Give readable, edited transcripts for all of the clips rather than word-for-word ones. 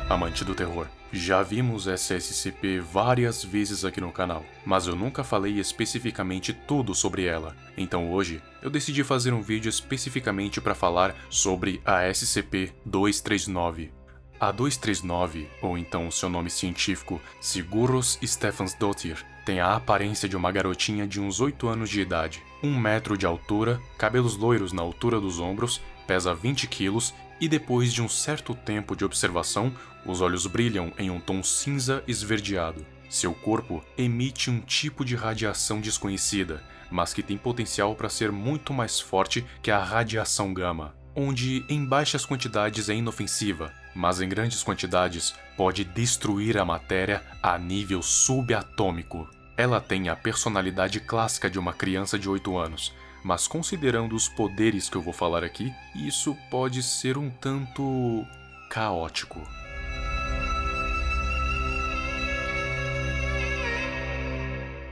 amante do terror. Já vimos essa SCP várias vezes aqui no canal, mas eu nunca falei especificamente tudo sobre ela. Então hoje, eu decidi fazer um vídeo especificamente para falar sobre a SCP-239. A 239, ou então seu nome científico Sigurros Stephansdóttir, tem a aparência de uma garotinha de uns 8 anos de idade, 1 metro de altura, cabelos loiros na altura dos ombros, pesa 20 quilos e depois de um certo tempo de observação, os olhos brilham em um tom cinza esverdeado. Seu corpo emite um tipo de radiação desconhecida, mas que tem potencial para ser muito mais forte que a radiação gama, onde em baixas quantidades é inofensiva, mas em grandes quantidades pode destruir a matéria a nível subatômico. Ela tem a personalidade clássica de uma criança de 8 anos, mas considerando os poderes que eu vou falar aqui, isso pode ser um tanto caótico.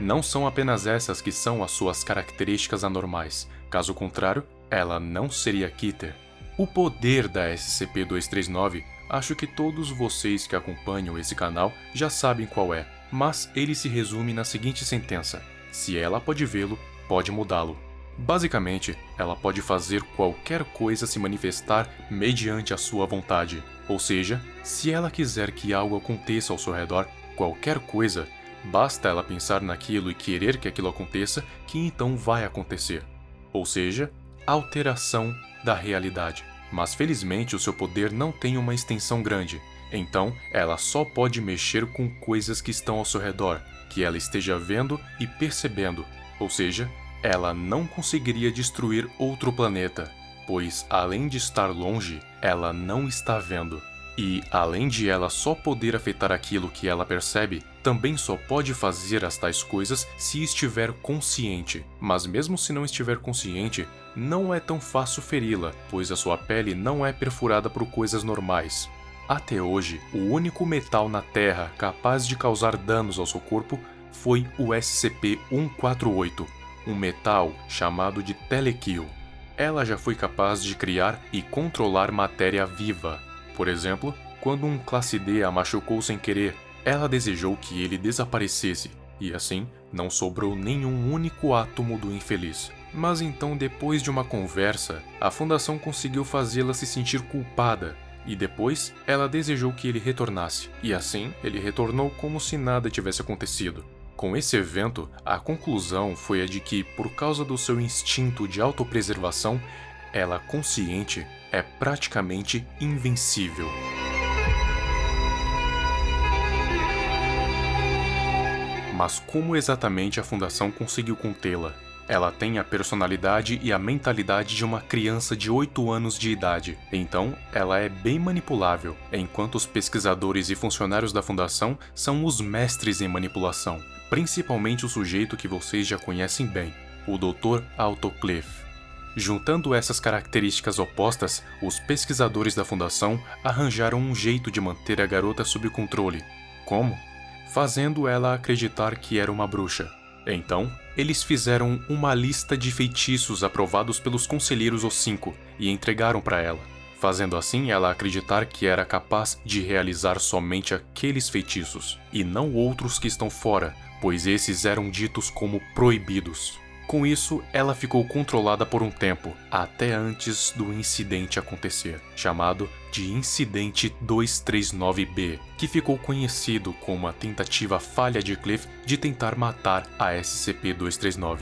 Não são apenas essas que são as suas características anormais, caso contrário, ela não seria Keter. O poder da SCP-239, acho que todos vocês que acompanham esse canal já sabem qual é, mas ele se resume na seguinte sentença: se ela pode vê-lo, pode mudá-lo. Basicamente, ela pode fazer qualquer coisa se manifestar mediante a sua vontade. Ou seja, se ela quiser que algo aconteça ao seu redor, qualquer coisa, basta ela pensar naquilo e querer que aquilo aconteça, que então vai acontecer. Ou seja, alteração da realidade. Mas felizmente o seu poder não tem uma extensão grande, então ela só pode mexer com coisas que estão ao seu redor, que ela esteja vendo e percebendo. Ou seja, ela não conseguiria destruir outro planeta, pois além de estar longe, ela não está vendo. E, além de ela só poder afetar aquilo que ela percebe, também só pode fazer as tais coisas se estiver consciente. Mas mesmo se não estiver consciente, não é tão fácil feri-la, pois a sua pele não é perfurada por coisas normais. Até hoje, o único metal na Terra capaz de causar danos ao seu corpo foi o SCP-148, um metal chamado de Telekill. Ela já foi capaz de criar e controlar matéria viva. Por exemplo, quando um Classe D a machucou sem querer, ela desejou que ele desaparecesse, e assim não sobrou nenhum único átomo do infeliz. Mas então, depois de uma conversa, a Fundação conseguiu fazê-la se sentir culpada, e depois ela desejou que ele retornasse, e assim ele retornou como se nada tivesse acontecido. Com esse evento, a conclusão foi a de que, por causa do seu instinto de autopreservação, ela consciente é praticamente invencível. Mas como exatamente a Fundação conseguiu contê-la? Ela tem a personalidade e a mentalidade de uma criança de 8 anos de idade, então ela é bem manipulável, enquanto os pesquisadores e funcionários da Fundação são os mestres em manipulação, principalmente o sujeito que vocês já conhecem bem, o Dr. Autoclave. Juntando essas características opostas, os pesquisadores da Fundação arranjaram um jeito de manter a garota sob controle. Como? Fazendo ela acreditar que era uma bruxa. Então, eles fizeram uma lista de feitiços aprovados pelos conselheiros O5 e entregaram para ela, fazendo assim ela acreditar que era capaz de realizar somente aqueles feitiços, e não outros que estão fora, pois esses eram ditos como proibidos. Com isso, ela ficou controlada por um tempo, até antes do incidente acontecer, chamado de Incidente 239-B, que ficou conhecido como a tentativa falha de Cliff de tentar matar a SCP-239.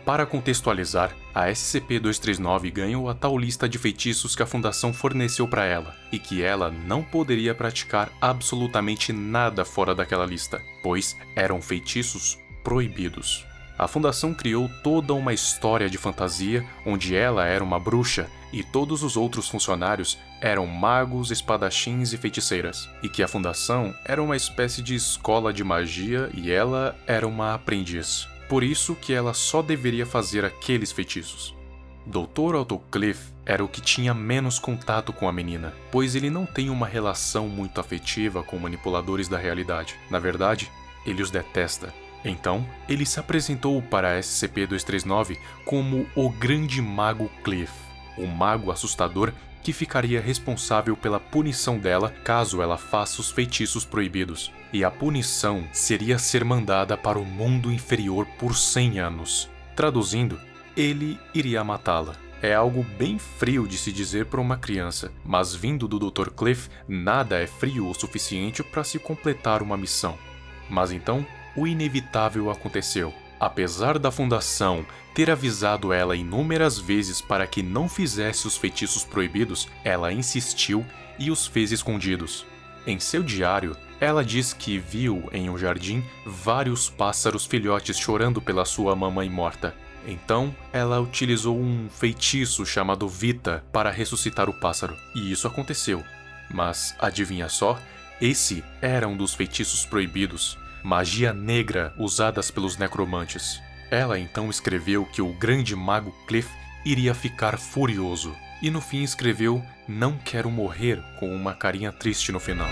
Para contextualizar, a SCP-239 ganhou a tal lista de feitiços que a Fundação forneceu para ela, e que ela não poderia praticar absolutamente nada fora daquela lista, pois eram feitiços proibidos. A Fundação criou toda uma história de fantasia onde ela era uma bruxa e todos os outros funcionários eram magos, espadachins e feiticeiras, e que a Fundação era uma espécie de escola de magia e ela era uma aprendiz. Por isso que ela só deveria fazer aqueles feitiços. Dr. Autoclave era o que tinha menos contato com a menina, pois ele não tem uma relação muito afetiva com manipuladores da realidade. Na verdade, ele os detesta. Então, ele se apresentou para a SCP-239 como o Grande Mago Cliff, o mago assustador que ficaria responsável pela punição dela caso ela faça os feitiços proibidos. E a punição seria ser mandada para o mundo inferior por 100 anos. Traduzindo, ele iria matá-la. É algo bem frio de se dizer para uma criança, mas vindo do Dr. Cliff, nada é frio o suficiente para se completar uma missão. Mas então, o inevitável aconteceu. Apesar da Fundação ter avisado ela inúmeras vezes para que não fizesse os feitiços proibidos, ela insistiu e os fez escondidos. Em seu diário, ela diz que viu em um jardim vários pássaros filhotes chorando pela sua mamãe morta. Então, ela utilizou um feitiço chamado Vita para ressuscitar o pássaro. E isso aconteceu. Mas, adivinha só? Esse era um dos feitiços proibidos. Magia negra usadas pelos necromantes. Ela então escreveu que o grande mago Cliff iria ficar furioso. E no fim escreveu "Não quero morrer" com uma carinha triste no final.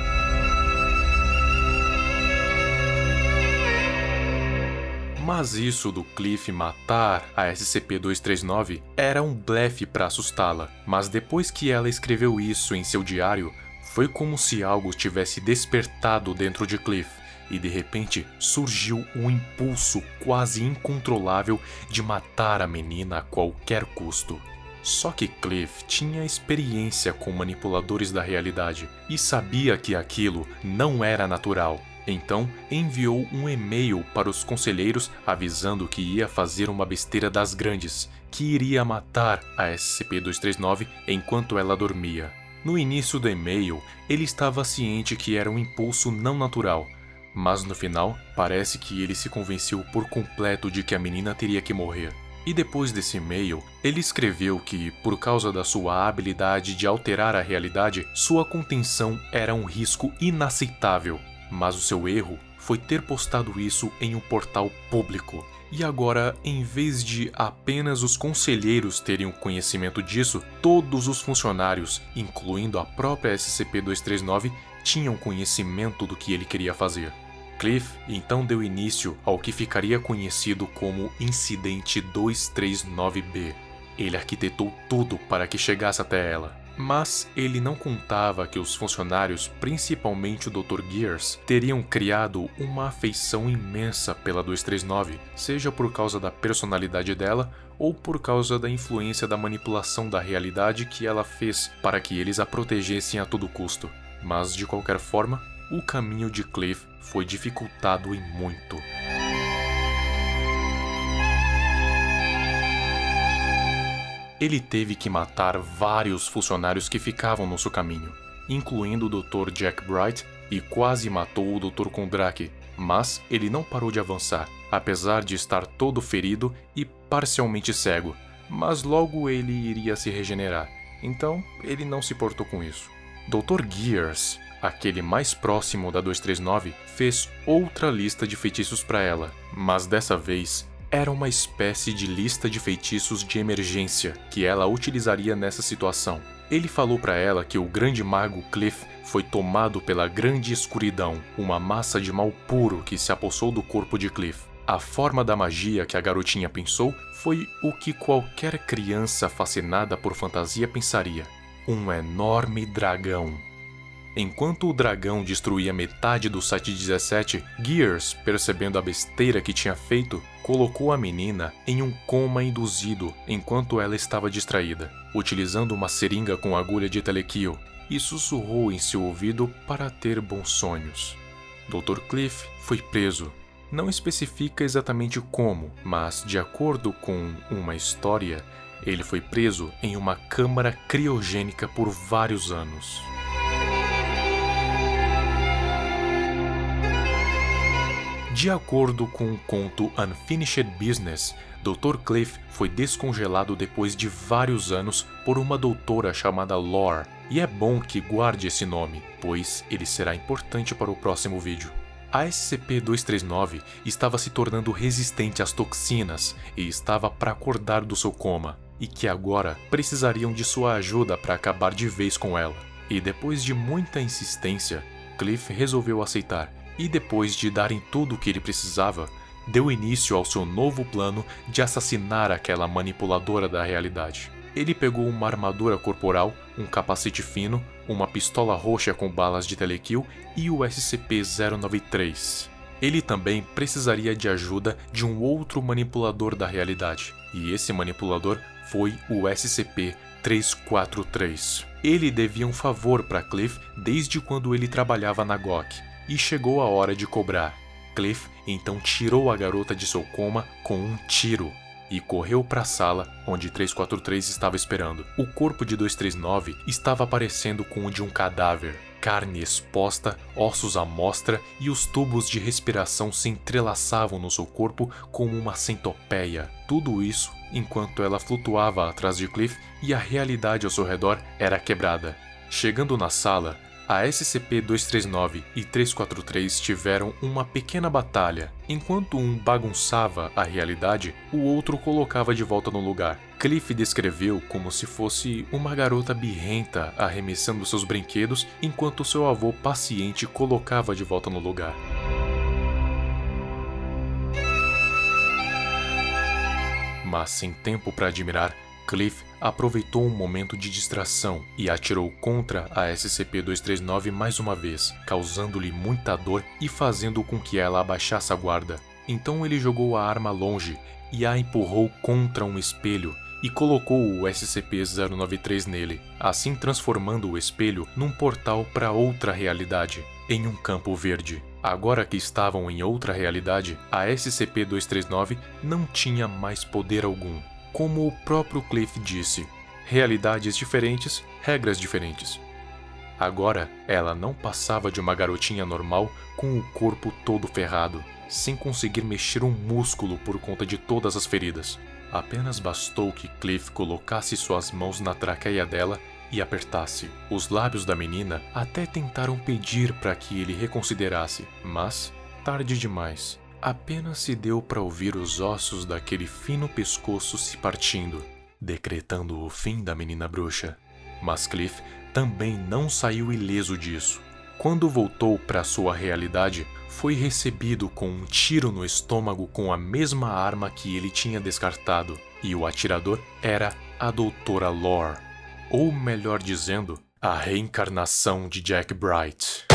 Mas isso do Cliff matar a SCP-239 era um blefe para assustá-la. Mas depois que ela escreveu isso em seu diário, foi como se algo tivesse despertado dentro de Cliff. E de repente surgiu um impulso quase incontrolável de matar a menina a qualquer custo. Só que Cliff tinha experiência com manipuladores da realidade e sabia que aquilo não era natural. Então enviou um e-mail para os conselheiros avisando que ia fazer uma besteira das grandes, que iria matar a SCP-239 enquanto ela dormia. No início do e-mail, ele estava ciente que era um impulso não natural. Mas no final, parece que ele se convenceu por completo de que a menina teria que morrer. E depois desse e-mail, ele escreveu que, por causa da sua habilidade de alterar a realidade, sua contenção era um risco inaceitável. Mas o seu erro foi ter postado isso em um portal público. E agora, em vez de apenas os conselheiros terem o conhecimento disso, todos os funcionários, incluindo a própria SCP-239, tinham conhecimento do que ele queria fazer. Cliff então deu início ao que ficaria conhecido como Incidente 239B. Ele arquitetou tudo para que chegasse até ela. Mas ele não contava que os funcionários, principalmente o Dr. Gears, teriam criado uma afeição imensa pela 239, seja por causa da personalidade dela ou por causa da influência da manipulação da realidade que ela fez para que eles a protegessem a todo custo. Mas, de qualquer forma, o caminho de Cliff foi dificultado e muito. Ele teve que matar vários funcionários que ficavam no seu caminho, incluindo o Dr. Jack Bright, e quase matou o Dr. Kondraki, mas ele não parou de avançar, apesar de estar todo ferido e parcialmente cego, mas logo ele iria se regenerar, então ele não se importou com isso. Dr. Gears, aquele mais próximo da 239, fez outra lista de feitiços para ela, mas dessa vez era uma espécie de lista de feitiços de emergência que ela utilizaria nessa situação. Ele falou para ela que o grande mago Cliff foi tomado pela grande escuridão, uma massa de mal puro que se apossou do corpo de Cliff. A forma da magia que a garotinha pensou foi o que qualquer criança fascinada por fantasia pensaria: um enorme dragão. Enquanto o dragão destruía metade do Site-17, Gears, percebendo a besteira que tinha feito, colocou a menina em um coma induzido enquanto ela estava distraída, utilizando uma seringa com agulha de telequio, e sussurrou em seu ouvido para ter bons sonhos. Dr. Cliff foi preso. Não especifica exatamente como, mas, de acordo com uma história, ele foi preso em uma câmara criogênica por vários anos. De acordo com o conto Unfinished Business, Dr. Cliff foi descongelado depois de vários anos por uma doutora chamada Lore, e é bom que guarde esse nome, pois ele será importante para o próximo vídeo. A SCP-239 estava se tornando resistente às toxinas e estava para acordar do seu coma, e que agora precisariam de sua ajuda para acabar de vez com ela. E depois de muita insistência, Cliff resolveu aceitar. E depois de darem tudo o que ele precisava, deu início ao seu novo plano de assassinar aquela manipuladora da realidade. Ele pegou uma armadura corporal, um capacete fino, uma pistola roxa com balas de telekill e o SCP-093. Ele também precisaria de ajuda de um outro manipulador da realidade, e esse manipulador foi o SCP-343. Ele devia um favor para Cliff desde quando ele trabalhava na GOC, e chegou a hora de cobrar. Cliff então tirou a garota de seu coma com um tiro e correu para a sala onde 343 estava esperando. O corpo de 239 estava parecendo com o de um cadáver. Carne exposta, ossos à mostra e os tubos de respiração se entrelaçavam no seu corpo como uma centopeia. Tudo isso enquanto ela flutuava atrás de Cliff e a realidade ao seu redor era quebrada. Chegando na sala, a SCP-239 e 343 tiveram uma pequena batalha. Enquanto um bagunçava a realidade, o outro colocava de volta no lugar. Cliff descreveu como se fosse uma garota birrenta arremessando seus brinquedos enquanto seu avô paciente colocava de volta no lugar. Mas sem tempo para admirar, Cliff aproveitou um momento de distração e atirou contra a SCP-239 mais uma vez, causando-lhe muita dor e fazendo com que ela abaixasse a guarda. Então ele jogou a arma longe e a empurrou contra um espelho e colocou o SCP-093 nele, assim transformando o espelho num portal para outra realidade, em um campo verde. Agora que estavam em outra realidade, a SCP-239 não tinha mais poder algum. Como o próprio Cliff disse, realidades diferentes, regras diferentes. Agora, ela não passava de uma garotinha normal com o corpo todo ferrado, sem conseguir mexer um músculo por conta de todas as feridas. Apenas bastou que Cliff colocasse suas mãos na traqueia dela e apertasse. Os lábios da menina até tentaram pedir para que ele reconsiderasse, mas tarde demais. Apenas se deu para ouvir os ossos daquele fino pescoço se partindo, decretando o fim da menina bruxa. Mas Cliff também não saiu ileso disso. Quando voltou para sua realidade, foi recebido com um tiro no estômago com a mesma arma que ele tinha descartado, e o atirador era a Doutora Lore, ou melhor dizendo, a reencarnação de Jack Bright.